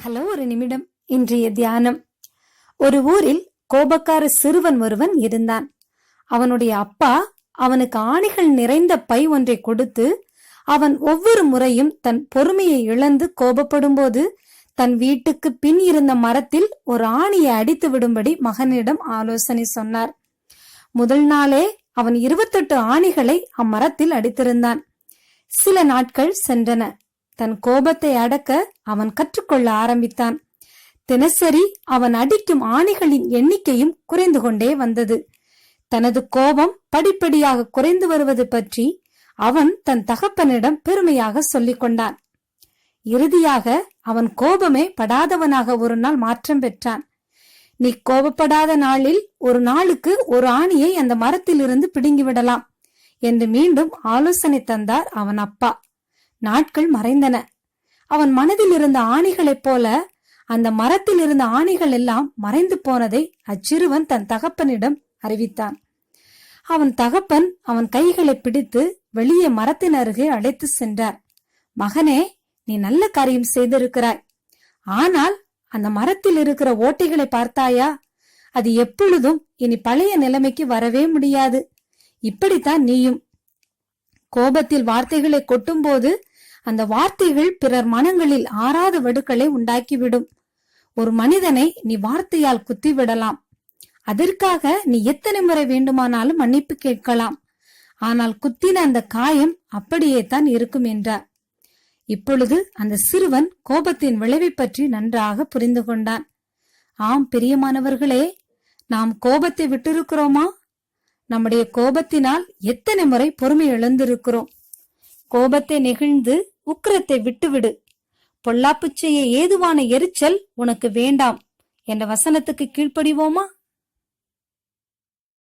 Hello, ஒரு நிமிடம். இன்றைய தியானம். ஒரு ஊரில் கோபக்கார சிறுவன் ஒருவன் இருந்தான். அவனுடைய அப்பா அவனுக்கு ஆணிகள் நிறைந்த பை ஒன்றை கொடுத்து, அவன் ஒவ்வொரு முறையும் தன் பொறுமையை இழந்து கோபப்படும் போது தன் வீட்டுக்கு பின் இருந்த மரத்தில் ஒரு ஆணியை அடித்து விடும்படி மகனிடம் ஆலோசனை சொன்னார். முதல் நாளே அவன் 28 ஆணிகளை அம்மரத்தில் அடித்திருந்தான். சில நாட்கள் சென்றன. தன் கோபத்தை அடக்க அவன் கற்றுக்கொள்ள ஆரம்பித்தான். தினசரி அவன் அடிக்கும் ஆணிகளின் எண்ணிக்கையும் குறைந்து கொண்டே வந்தது. தனது கோபம் படிப்படியாக குறைந்து வருவது பற்றி அவன் தன் தகப்பனிடம் பெருமையாக சொல்லிக் கொண்டான். இறுதியாக அவன் கோபமே படாதவனாக ஒரு நாள் மாற்றம் பெற்றான். நீ கோபப்படாத நாளில் ஒரு நாளுக்கு ஒரு ஆணியை அந்த மரத்தில் இருந்து பிடுங்கிவிடலாம் என்று மீண்டும் ஆலோசனை தந்தார் அவன் அப்பா. நாட்கள் மறைந்தன. அவன் மனதில் இருந்த ஆணிகளைப் போல அந்த மரத்தில் இருந்த ஆணிகள் எல்லாம் மறைந்து போனதை அச்சிறுவன் தன் தகப்பனிடம் அறிவித்தான். அவன் தகப்பன் அவன் கைகளை பிடித்து வெளியே மரத்தின் அருகே அழைத்து சென்றார். மகனே, நீ நல்ல காரியம் செய்திருக்கிறாய். ஆனால் அந்த மரத்தில் இருக்கிற ஓட்டைகளை பார்த்தாயா? அது எப்பொழுதும் இனி பழைய நிலைமைக்கு வரவே முடியாது. இப்படித்தான் நீயும். கோபத்தில் வார்த்தைகளை கொட்டும் போது அந்த வார்த்தைகள் பிறர் மனங்களில் ஆறாத வடுக்களை உண்டாக்கிவிடும். ஒரு மனிதனை நீ வார்த்தையால் குத்திவிடலாம். அதற்காக நீ எத்தனை முறை வேண்டுமானாலும் மன்னிப்பு கேட்கலாம். ஆனால் குத்தின அந்த காயம் அப்படியே தான் இருக்கும் என்றார். இப்பொழுது அந்த சிறுவன் கோபத்தின் விளைவை பற்றி நன்றாக புரிந்து கொண்டான். ஆம் பிரியமானவர்களே, நாம் கோபத்தை விட்டிருக்கிறோமா? நம்முடைய கோபத்தினால் எத்தனை முறை பொறுமை இழந்திருக்கிறோம். கோபத்தை நெகிழ்ந்து உக்கிரத்தை விட்டுவிடு. பொல்லாப்பு செய்ய ஏதுவான எரிச்சல் உனக்கு வேண்டாம் என்ற வசனத்துக்கு கீழ்ப்படிவோமா?